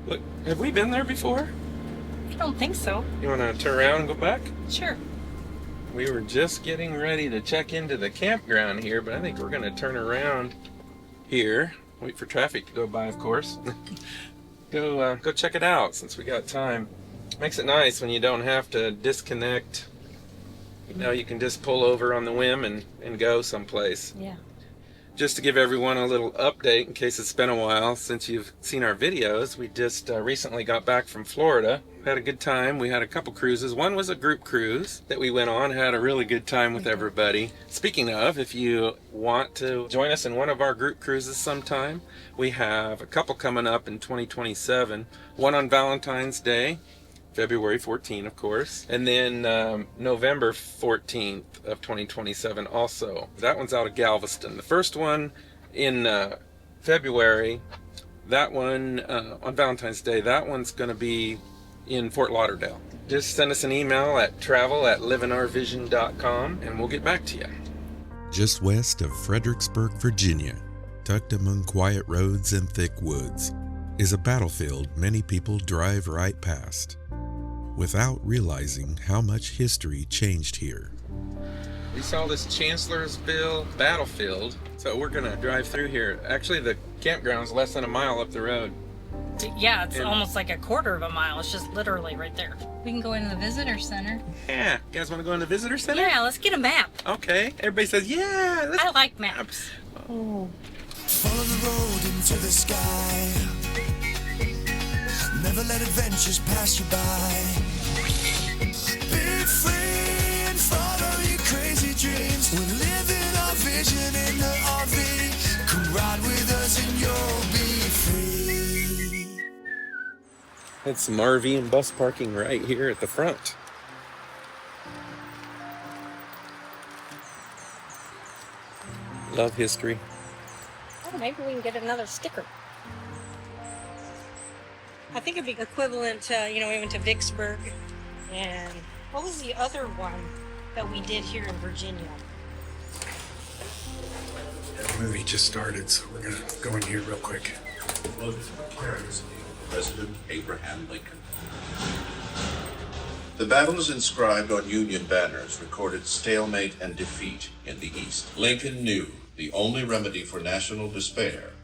Look, have we been there before? I don't think so. You want to turn around and go back? Sure. We were just getting ready to check into the campground here, but I think we're going to turn around here. Wait for traffic to go by, of course. Go check it out since we got time. Makes it nice when you don't have to disconnect. You know, you can just pull over on the whim and go someplace. Yeah. Just to give everyone a little update in case it's been a while since you've seen our videos, we just recently got back from Florida. Had a good time. We had a couple cruises. One was a group cruise that we went on, had a really good time with everybody. Speaking of, if you want to join us in one of our group cruises sometime, we have a couple coming up in 2027. One on Valentine's Day, February 14th, of course, and then November 14th of 2027 also. That one's out of Galveston. The first one in February, that one on Valentine's Day, that one's going to be in Fort Lauderdale. Just send us an email at travel@livinourvision.com and we'll get back to you. Just west of Fredericksburg, Virginia, tucked among quiet roads and thick woods, is a battlefield many people drive right past, without realizing how much history changed here. We saw this Chancellorsville Battlefield, so we're gonna drive through here. Actually, the campground's less than a mile up the road. Yeah, it's almost like a quarter of a mile. It's just literally right there. We can go into the visitor center. Yeah, you guys want to go in the visitor center? Yeah, let's get a map. Okay, everybody says, yeah, let's... I like maps. Oh. Follow the road into the sky. Never let adventures pass you by. Be free and follow your crazy dreams. We're living our vision in the RV. Come ride with us and you'll be free. Had some RV and bus parking right here at the front. Love history. Oh, maybe we can get another sticker. I think it'd be equivalent to, we went to Vicksburg. And what was the other one that we did here in Virginia? The movie just started, so we're gonna go in here real quick. President Abraham Lincoln. The battles inscribed on Union banners recorded stalemate and defeat in the East. Lincoln knew the only remedy for national despair,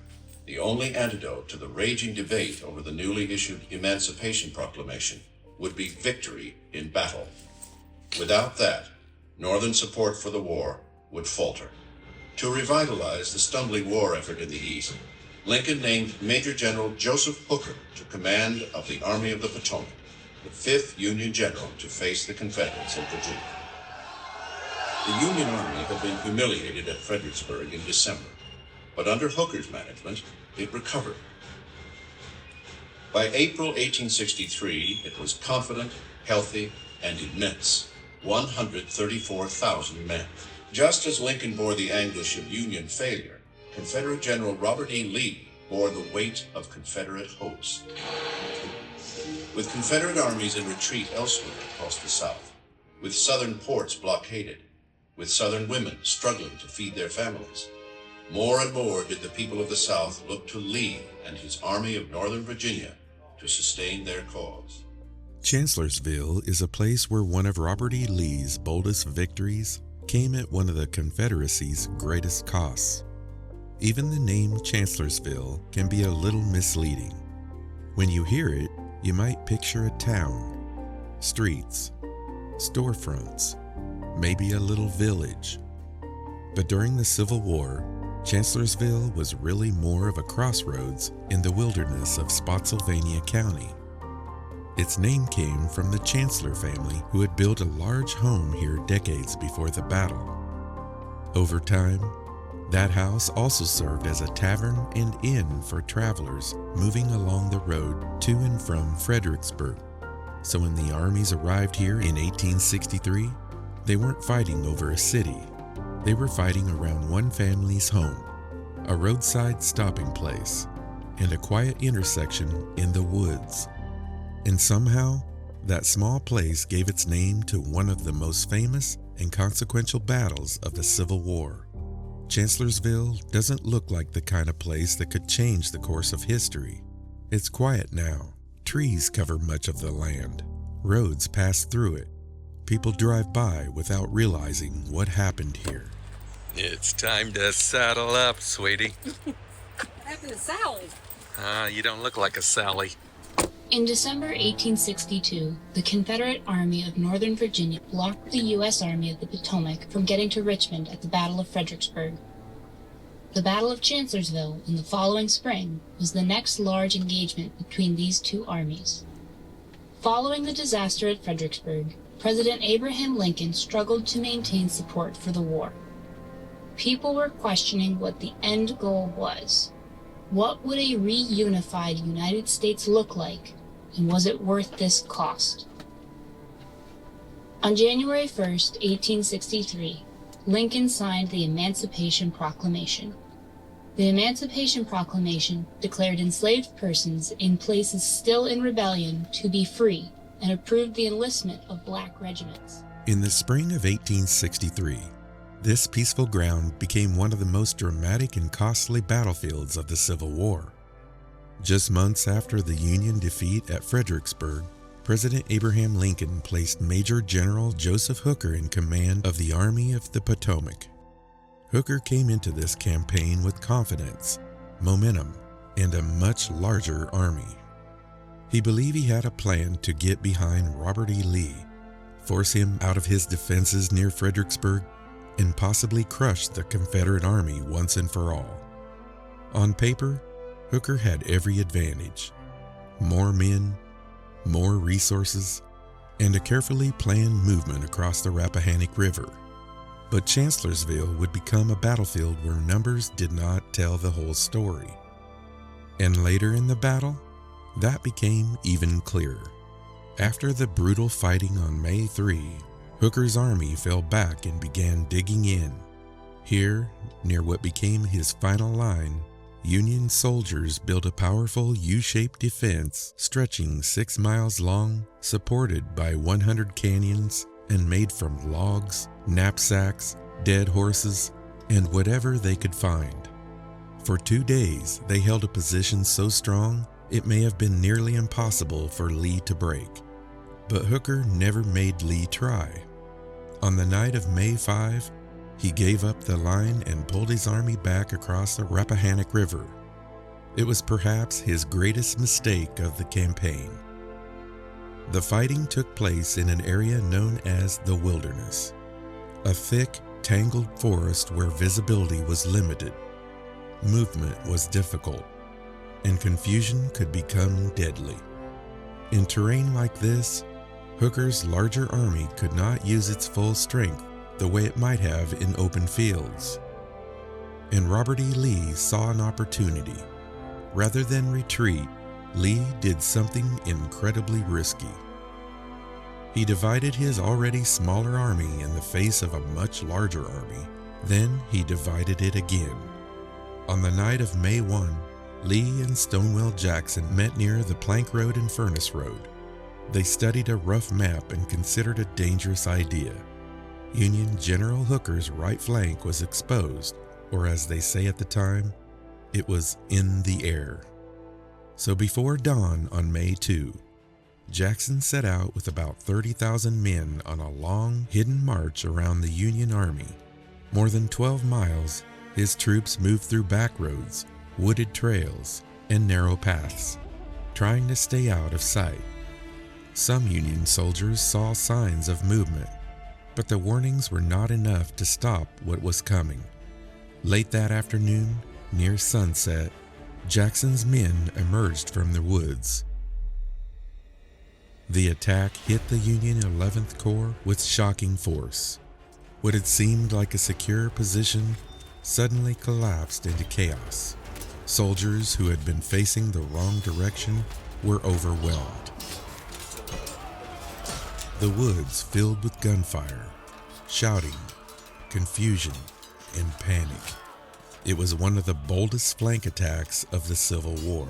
the only antidote to the raging debate over the newly issued Emancipation Proclamation, would be victory in battle. Without that, Northern support for the war would falter. To revitalize the stumbling war effort in the East, Lincoln named Major General Joseph Hooker to command of the Army of the Potomac, the 5th Union general to face the Confederates in Virginia. The Union Army had been humiliated at Fredericksburg in December, but under Hooker's management, it recovered. By April 1863, it was confident, healthy, and immense, 134,000 men. Just as Lincoln bore the anguish of Union failure, Confederate General Robert E. Lee bore the weight of Confederate hopes. With Confederate armies in retreat elsewhere across the South, with Southern ports blockaded, with Southern women struggling to feed their families, more and more did the people of the South look to Lee and his Army of Northern Virginia to sustain their cause. Chancellorsville is a place where one of Robert E. Lee's boldest victories came at one of the Confederacy's greatest costs. Even the name Chancellorsville can be a little misleading. When you hear it, you might picture a town, streets, storefronts, maybe a little village. But during the Civil War, Chancellorsville was really more of a crossroads in the wilderness of Spotsylvania County. Its name came from the Chancellor family who had built a large home here decades before the battle. Over time, that house also served as a tavern and inn for travelers moving along the road to and from Fredericksburg. So when the armies arrived here in 1863, they weren't fighting over a city. They were fighting around one family's home, a roadside stopping place, and a quiet intersection in the woods. And somehow, that small place gave its name to one of the most famous and consequential battles of the Civil War. Chancellorsville doesn't look like the kind of place that could change the course of history, It's quiet now. Trees cover much of the land. Roads pass through it. People drive by without realizing what happened here. It's time to saddle up, sweetie. What happened to Sally? You don't look like a Sally. In December 1862, the Confederate Army of Northern Virginia blocked the U.S. Army of the Potomac from getting to Richmond at the Battle of Fredericksburg. The Battle of Chancellorsville in the following spring was the next large engagement between these two armies. Following the disaster at Fredericksburg, President Abraham Lincoln struggled to maintain support for the war. People were questioning what the end goal was. What would a reunified United States look like, and was it worth this cost? On January 1st, 1863, Lincoln signed the Emancipation Proclamation. The Emancipation Proclamation declared enslaved persons in places still in rebellion to be free and approved the enlistment of black regiments. In the spring of 1863, this peaceful ground became one of the most dramatic and costly battlefields of the Civil War. Just months after the Union defeat at Fredericksburg, President Abraham Lincoln placed Major General Joseph Hooker in command of the Army of the Potomac. Hooker came into this campaign with confidence, momentum, and a much larger army. He believed he had a plan to get behind Robert E. Lee, force him out of his defenses near Fredericksburg, and possibly crush the Confederate Army once and for all. On paper, Hooker had every advantage: more men, more resources, and a carefully planned movement across the Rappahannock River. But Chancellorsville would become a battlefield where numbers did not tell the whole story. And later in the battle, that became even clearer. After the brutal fighting on May 3, Hooker's army fell back and began digging in. Here, near what became his final line, Union soldiers built a powerful U-shaped defense stretching 6 miles long, supported by 100 cannons, and made from logs, knapsacks, dead horses, and whatever they could find. For 2 days, they held a position so strong it may have been nearly impossible for Lee to break. But Hooker never made Lee try. On the night of May 5, he gave up the line and pulled his army back across the Rappahannock River. It was perhaps his greatest mistake of the campaign. The fighting took place in an area known as the Wilderness, a thick, tangled forest where visibility was limited. Movement was difficult, and confusion could become deadly. In terrain like this, Hooker's larger army could not use its full strength the way it might have in open fields. And Robert E. Lee saw an opportunity. Rather than retreat, Lee did something incredibly risky. He divided his already smaller army in the face of a much larger army. Then he divided it again. On the night of May 1, Lee and Stonewall Jackson met near the Plank Road and Furnace Road. They studied a rough map and considered a dangerous idea. Union General Hooker's right flank was exposed, or as they say at the time, it was in the air. So before dawn on May 2, Jackson set out with about 30,000 men on a long, hidden march around the Union Army. More than 12 miles, his troops moved through back roads, wooded trails, and narrow paths, trying to stay out of sight. Some Union soldiers saw signs of movement, but the warnings were not enough to stop what was coming. Late that afternoon, near sunset, Jackson's men emerged from the woods. The attack hit the Union 11th Corps with shocking force. What had seemed like a secure position suddenly collapsed into chaos. Soldiers who had been facing the wrong direction were overwhelmed. The woods filled with gunfire, shouting, confusion, and panic. It was one of the boldest flank attacks of the Civil War.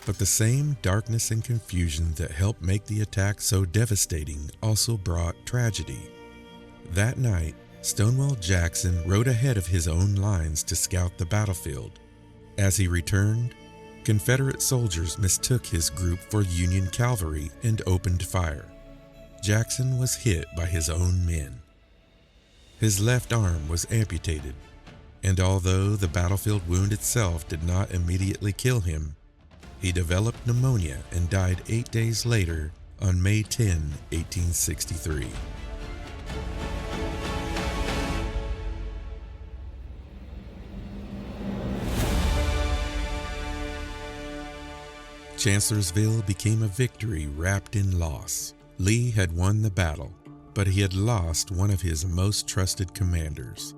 But the same darkness and confusion that helped make the attack so devastating also brought tragedy. That night, Stonewall Jackson rode ahead of his own lines to scout the battlefield. As he returned, Confederate soldiers mistook his group for Union cavalry and opened fire. Jackson was hit by his own men. His left arm was amputated, and although the battlefield wound itself did not immediately kill him, he developed pneumonia and died 8 days later on May 10, 1863. Chancellorsville became a victory wrapped in loss. Lee had won the battle, but he had lost one of his most trusted commanders.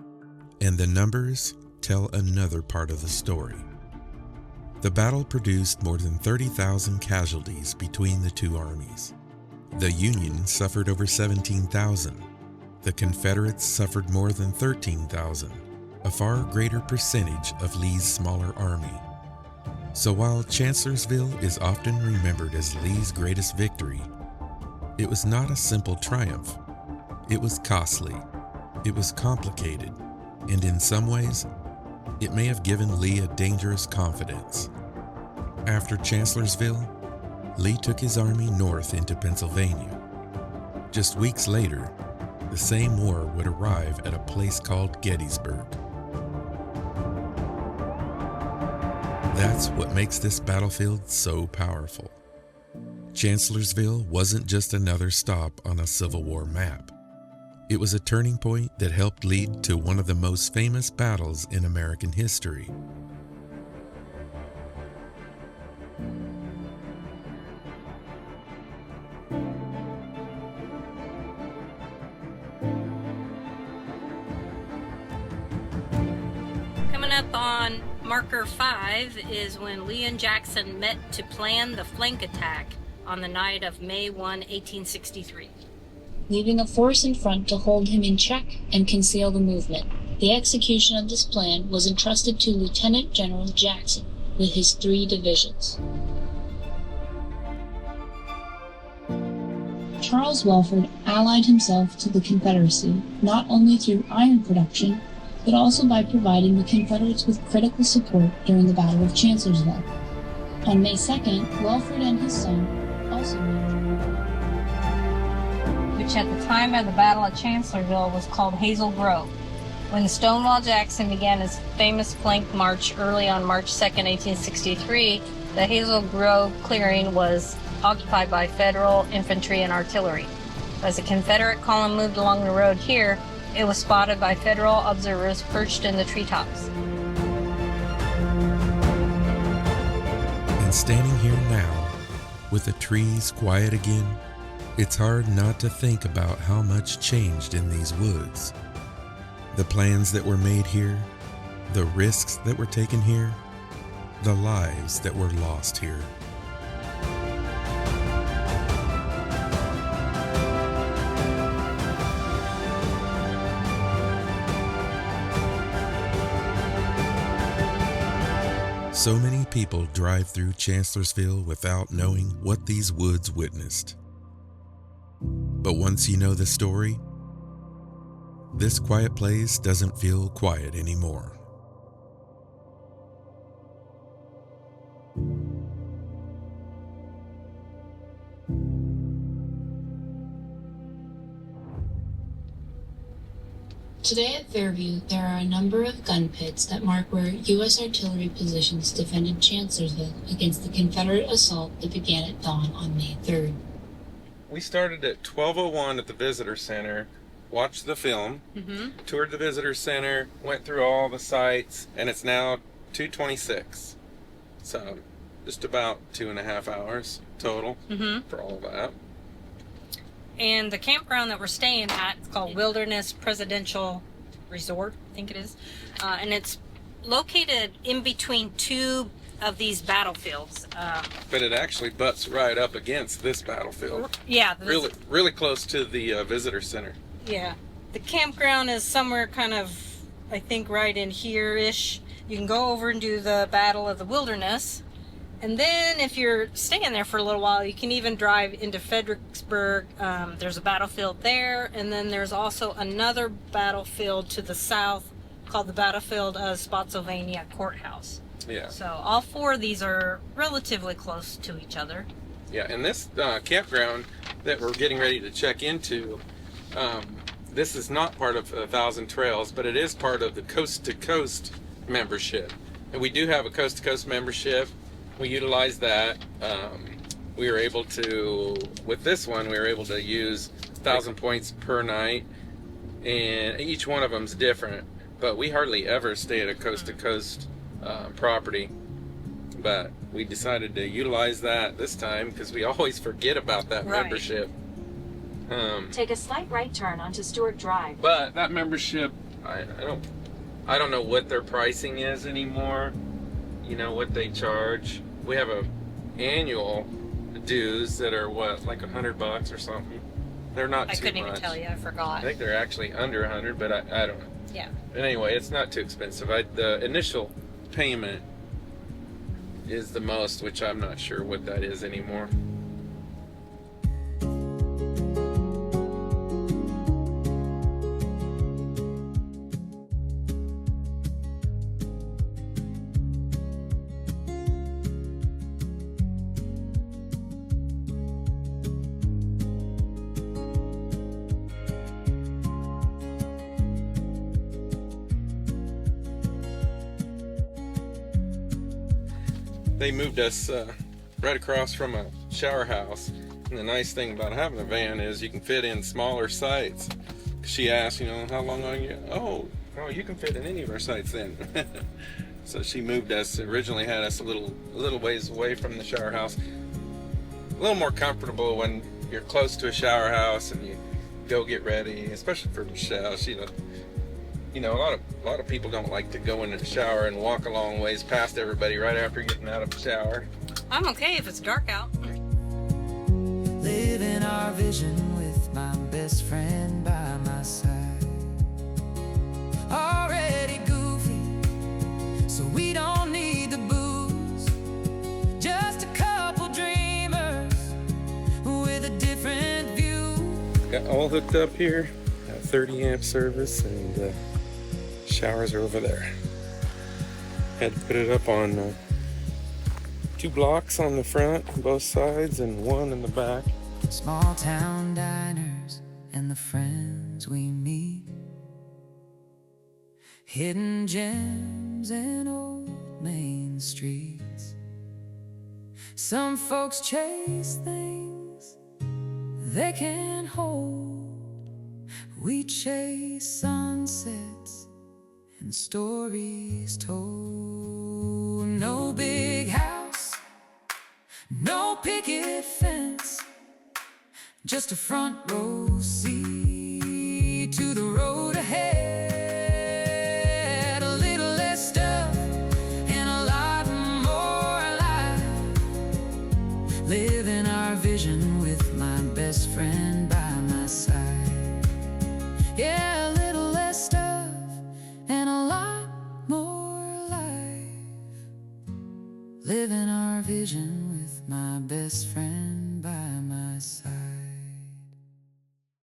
And the numbers tell another part of the story. The battle produced more than 30,000 casualties between the two armies. The Union suffered over 17,000. The Confederates suffered more than 13,000, a far greater percentage of Lee's smaller army. So while Chancellorsville is often remembered as Lee's greatest victory, it was not a simple triumph. It was costly, it was complicated, and in some ways, it may have given Lee a dangerous confidence. After Chancellorsville, Lee took his army north into Pennsylvania. Just weeks later, the same war would arrive at a place called Gettysburg. That's what makes this battlefield so powerful. Chancellorsville wasn't just another stop on a Civil War map. It was a turning point that helped lead to one of the most famous battles in American history. Coming up on Marker 5 is when Lee and Jackson met to plan the flank attack on the night of May 1, 1863. Leaving a force in front to hold him in check and conceal the movement. The execution of this plan was entrusted to Lieutenant General Jackson with his 3 divisions. Charles Welford allied himself to the Confederacy not only through iron production, but also by providing the Confederates with critical support during the Battle of Chancellorsville. On May 2nd, Welford and his son also made, which at the time of the Battle of Chancellorsville was called Hazel Grove. When Stonewall Jackson began his famous flank march early on March 2nd, 1863, the Hazel Grove clearing was occupied by Federal infantry and artillery. As the Confederate column moved along the road here, it was spotted by Federal observers perched in the treetops. And standing here now, with the trees quiet again, it's hard not to think about how much changed in these woods. The plans that were made here, the risks that were taken here, the lives that were lost here. So many people drive through Chancellorsville without knowing what these woods witnessed. But once you know the story, this quiet place doesn't feel quiet anymore. Today at Fairview, there are a number of gun pits that mark where U.S. artillery positions defended Chancellorsville against the Confederate assault that began at dawn on May 3rd. We started at 12:01 at the Visitor Center, watched the film, toured the Visitor Center, went through all the sites, and it's now 2:26. So just about 2.5 hours total for all that. And the campground that we're staying at is called Wilderness Presidential Resort, I think it is. And it's located in between 2 of these battlefields. But it actually butts right up against this battlefield. Yeah. Really close to the Visitor Center. Yeah. The campground is somewhere kind of, I think, right in here-ish. You can go over and do the Battle of the Wilderness. And then if you're staying there for a little while, you can even drive into Fredericksburg. There's a battlefield there. And then there's also another battlefield to the south called the Battlefield of Spotsylvania Courthouse. Yeah. So all 4 of these are relatively close to each other. Yeah, and this campground that we're getting ready to check into, this is not part of 1,000 Trails, but it is part of the Coast to Coast membership. And we do have a Coast to Coast membership. We utilize that. We were able to, with this one, we were able to use 1,000 points per night, and each one of them's different. But we hardly ever stay at a Coast to Coast property. But we decided to utilize that this time because we always forget about that membership. Take a slight right turn onto Stewart Drive. But that membership, I don't know what their pricing is anymore. You know what they charge. We have a annual dues that are what, like $100 or something. They're not too much. I couldn't even tell you. I forgot. I think they're actually under 100, but I don't know. Yeah. But anyway, it's not too expensive. The initial payment is the most, which I'm not sure what that is anymore. They moved us right across from a shower house, and the nice thing about having a van is you can fit in smaller sites. She asked, how long are you? Oh, you can fit in any of our sites then. So she moved us. Originally had us a little ways away from the shower house. A little more comfortable when you're close to a shower house and you go get ready, especially for Michelle. A lot of people don't like to go in the shower and walk a long ways past everybody right after getting out of the shower. I'm okay if it's dark out. Living our vision with my best friend by my side. Already goofy, so we don't need the booze. Just a couple dreamers with a different view. Got all hooked up here. 30 amp service, and showers are over there. Had to put it up on 2 blocks on the front, both sides, and 1 in the back. Small town diners and the friends we meet. Hidden gems and old main streets. Some folks chase things they can't hold. We chase sunsets and stories told. No big house, no picket fence, just a front row seat to the road ahead. A little less stuff and a lot more life. Living our vision with my best friend by my side. Yeah, a little less stuff and a lot more life. Living our vision with my best friend